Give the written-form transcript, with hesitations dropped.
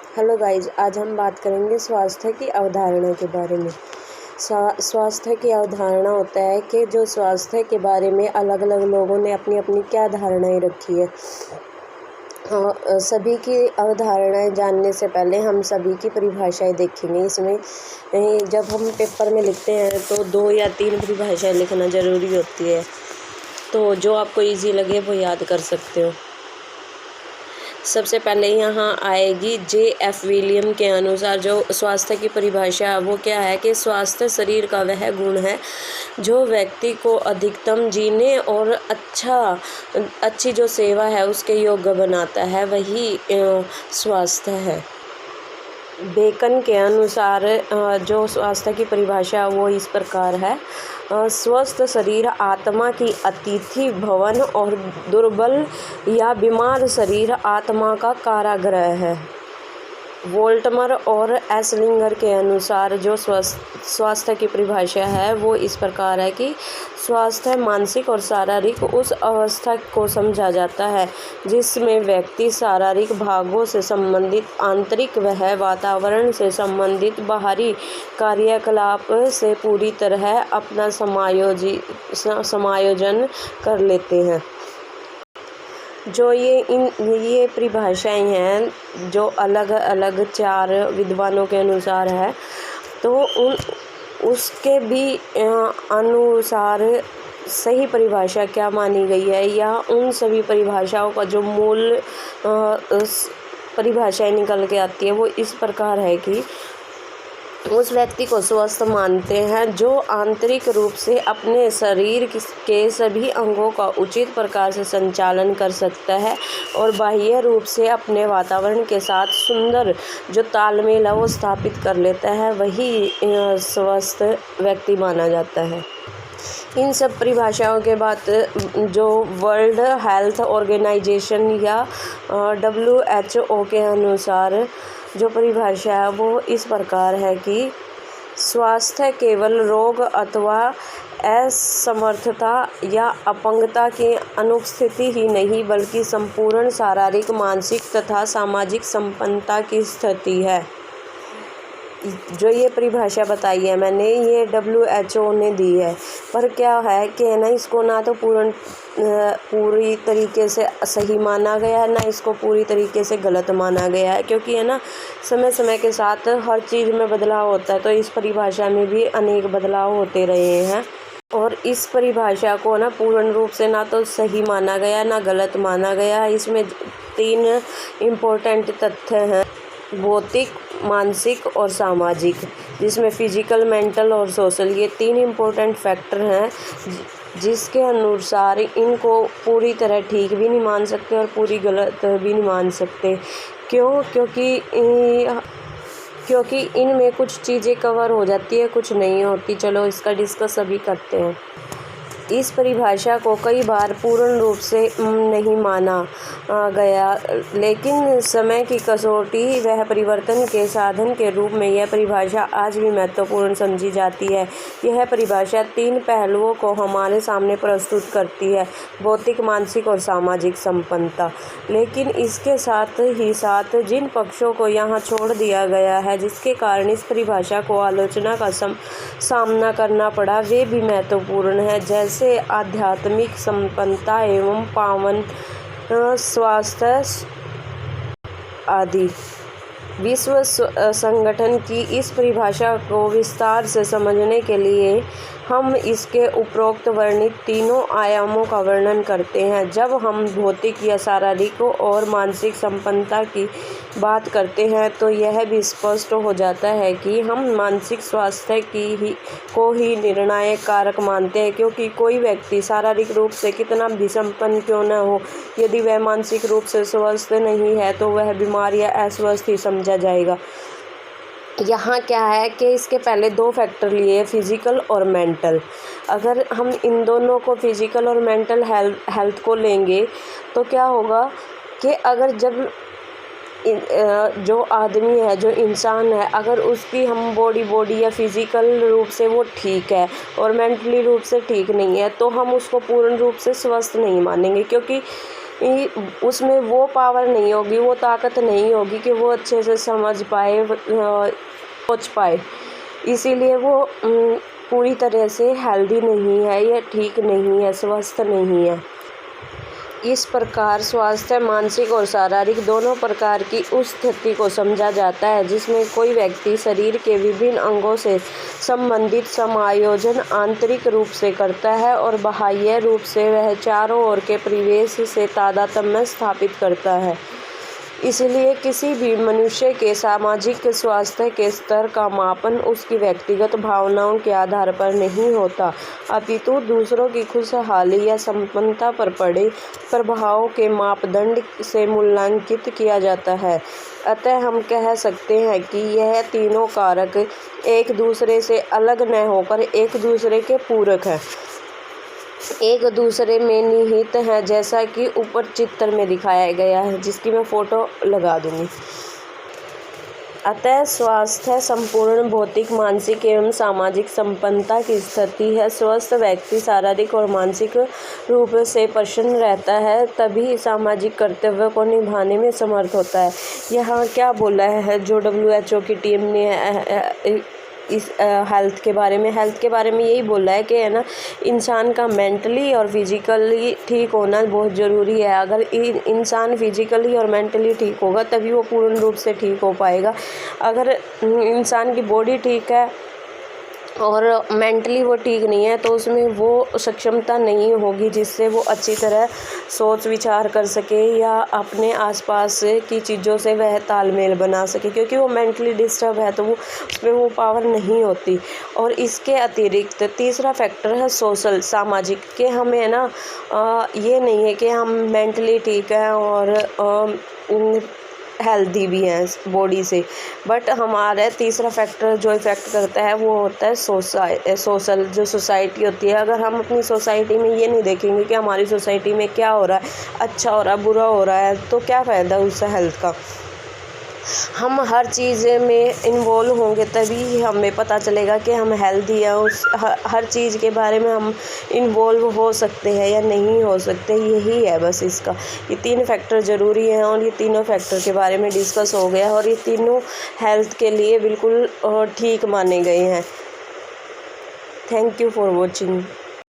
Hello guys, आज हम बात करेंगे स्वास्थ्य की अवधारणा के बारे में। स्वास्थ्य की अवधारणा होता है कि जो स्वास्थ्य के बारे में अलग अलग लोगों ने अपनी अपनी क्या धारणाएं रखी है। सभी की अवधारणाएं जानने से पहले हम सभी की परिभाषाएं देखेंगे। इसमें जब हम पेपर में लिखते हैं तो 2 या 3 परिभाषाएं लिखना ज़रूरी होती है, तो जो आपको इजी लगे वो याद कर सकते हो। सबसे पहले यहाँ आएगी J.F. विलियम के अनुसार जो स्वास्थ्य की परिभाषा वो क्या है कि स्वास्थ्य शरीर का वह गुण है जो व्यक्ति को अधिकतम जीने और अच्छी जो सेवा है उसके योग्य बनाता है, वही स्वास्थ्य है। बेकन के अनुसार जो स्वास्थ्य की परिभाषा वो इस प्रकार है, स्वस्थ शरीर आत्मा की अतिथि भवन और दुर्बल या बीमार शरीर आत्मा का कारागृह है। वोल्टमर और एसलिंगर के अनुसार जो स्वास्थ्य की परिभाषा है वो इस प्रकार है कि स्वास्थ्य मानसिक और शारीरिक उस अवस्था को समझा जाता है जिसमें व्यक्ति शारीरिक भागों से संबंधित आंतरिक वह वातावरण से संबंधित बाहरी कार्यकलाप से पूरी तरह अपना समायोजन कर लेते हैं। जो ये परिभाषाएं हैं जो अलग अलग 4 विद्वानों के अनुसार है, तो उसके भी अनुसार सही परिभाषा क्या मानी गई है या उन सभी परिभाषाओं का जो मूल परिभाषाएं निकल के आती है वो इस प्रकार है कि उस व्यक्ति को स्वस्थ मानते हैं जो आंतरिक रूप से अपने शरीर के सभी अंगों का उचित प्रकार से संचालन कर सकता है और बाह्य रूप से अपने वातावरण के साथ सुंदर जो तालमेल है वो स्थापित कर लेता है, वही स्वस्थ व्यक्ति माना जाता है। इन सब परिभाषाओं के बाद जो वर्ल्ड हेल्थ ऑर्गेनाइजेशन या WHO के अनुसार जो परिभाषा है वो इस प्रकार है कि स्वास्थ्य केवल रोग अथवा असमर्थता या अपंगता की अनुपस्थिति ही नहीं बल्कि संपूर्ण शारीरिक, मानसिक तथा सामाजिक संपन्नता की स्थिति है। जो ये परिभाषा बताई है मैंने, ये WHO ने दी है, पर क्या है कि है ना, इसको ना तो पूरी तरीके से सही माना गया है, ना इसको पूरी तरीके से गलत माना गया है, क्योंकि है ना समय समय के साथ हर चीज़ में बदलाव होता है, तो इस परिभाषा में भी अनेक बदलाव होते रहे हैं। और इस परिभाषा को ना पूर्ण रूप से ना तो सही माना गया ना गलत माना गया। इसमें 3 इम्पोर्टेंट तथ्य हैं, भौतिक, मानसिक और सामाजिक, जिसमें फिजिकल, मेंटल और सोशल, ये 3 इम्पोर्टेंट फैक्टर हैं जिसके अनुसार इनको पूरी तरह ठीक भी नहीं मान सकते और पूरी गलत भी नहीं मान सकते। क्योंकि इनमें कुछ चीज़ें कवर हो जाती है, कुछ नहीं होती। चलो इसका डिस्कस अभी करते हैं। इस परिभाषा को कई बार पूर्ण रूप से नहीं माना गया, लेकिन समय की कसौटी वह परिवर्तन के साधन के रूप में यह परिभाषा आज भी महत्वपूर्ण समझी जाती है। यह परिभाषा 3 पहलुओं को हमारे सामने प्रस्तुत करती है, भौतिक, मानसिक और सामाजिक संपन्नता। लेकिन इसके साथ ही साथ जिन पक्षों को यहाँ छोड़ दिया गया है, जिसके कारण इस परिभाषा को आलोचना का सामना करना पड़ा, वे भी महत्वपूर्ण है, जैसे आध्यात्मिक संपन्नता एवं पावन स्वास्थ्य आदि। विश्व संगठन की इस परिभाषा को विस्तार से समझने के लिए हम इसके उपरोक्त वर्णित 3 आयामों का वर्णन करते हैं। जब हम भौतिक या शारीरिक और मानसिक संपन्नता की बात करते हैं तो यह भी स्पष्ट हो जाता है कि हम मानसिक स्वास्थ्य को ही निर्णायक कारक मानते हैं, क्योंकि कोई व्यक्ति शारीरिक रूप से कितना भी संपन्न क्यों न हो, यदि वह मानसिक रूप से स्वस्थ नहीं है तो वह बीमार या अस्वस्थ ही समझा जाएगा। यहाँ क्या है कि इसके पहले 2 फैक्टर लिए, फिजिकल और मेंटल। अगर हम इन दोनों को, फिजिकल और मेंटल हेल्थ को लेंगे तो क्या होगा कि अगर जब जो आदमी है, जो इंसान है, अगर उसकी हम बॉडी या फिजिकल रूप से वो ठीक है और मेंटली रूप से ठीक नहीं है, तो हम उसको पूर्ण रूप से स्वस्थ नहीं मानेंगे, क्योंकि उसमें वो पावर नहीं होगी, वो ताकत नहीं होगी कि वो अच्छे से समझ पाए, सोच पाए। इसीलिए वो पूरी तरह से हेल्दी नहीं है या ठीक नहीं है, स्वस्थ नहीं है। इस प्रकार स्वास्थ्य मानसिक और शारीरिक दोनों प्रकार की उस स्थिति को समझा जाता है जिसमें कोई व्यक्ति शरीर के विभिन्न अंगों से संबंधित समायोजन आंतरिक रूप से करता है और बाह्य रूप से वह चारों ओर के परिवेश से तादात्म्य स्थापित करता है। इसलिए किसी भी मनुष्य के सामाजिक स्वास्थ्य के स्तर का मापन उसकी व्यक्तिगत भावनाओं के आधार पर नहीं होता, अपितु दूसरों की खुशहाली या संपन्नता पर पड़े प्रभाव के मापदंड से मूल्यांकित किया जाता है। अतः हम कह सकते हैं कि यह तीनों कारक एक दूसरे से अलग न होकर एक दूसरे के पूरक हैं, एक दूसरे में निहित है, जैसा कि ऊपर चित्र में दिखाया गया है, जिसकी मैं फ़ोटो लगा दूंगी। अतः स्वास्थ्य संपूर्ण भौतिक, मानसिक एवं सामाजिक संपन्नता की स्थिति है। स्वस्थ व्यक्ति शारीरिक और मानसिक रूप से प्रसन्न रहता है, तभी सामाजिक कर्तव्य को निभाने में समर्थ होता है। यहाँ क्या बोला है जो WHO की टीम ने इस हेल्थ के बारे में यही बोला है कि है ना, इंसान का मेंटली और फिजिकली ठीक होना बहुत ज़रूरी है। अगर इंसान फिजिकली और मेंटली ठीक होगा तभी वो पूर्ण रूप से ठीक हो पाएगा। अगर इंसान की बॉडी ठीक है और मेंटली वो ठीक नहीं है तो उसमें वो सक्षमता नहीं होगी जिससे वो अच्छी तरह सोच विचार कर सके या अपने आसपास की चीज़ों से वह तालमेल बना सके, क्योंकि वो मेंटली डिस्टर्ब है तो वो उसमें वो पावर नहीं होती। और इसके अतिरिक्त तीसरा फैक्टर है सोशल, सामाजिक, कि हमें ना ये नहीं है कि हम मेंटली ठीक हैं और हेल्दी भी हैं बॉडी से, बट हमारे तीसरा फैक्टर जो इफ़ेक्ट करता है वो होता है सोशल, जो सोसाइटी होती है। अगर हम अपनी सोसाइटी में ये नहीं देखेंगे कि हमारी सोसाइटी में क्या हो रहा है, अच्छा हो रहा है, बुरा हो रहा है, तो क्या फ़ायदा उससे हेल्थ का। हम हर चीज़ में इन्वॉल्व होंगे तभी हमें पता चलेगा कि हम हेल्दी हैं, उस हर चीज़ के बारे में हम इन्वॉल्व हो सकते हैं या नहीं हो सकते। यही है बस इसका, ये तीन फैक्टर ज़रूरी हैं और ये तीनों फैक्टर के बारे में डिस्कस हो गया और ये तीनों हेल्थ के लिए बिल्कुल ठीक माने गए हैं। Thank you for watching.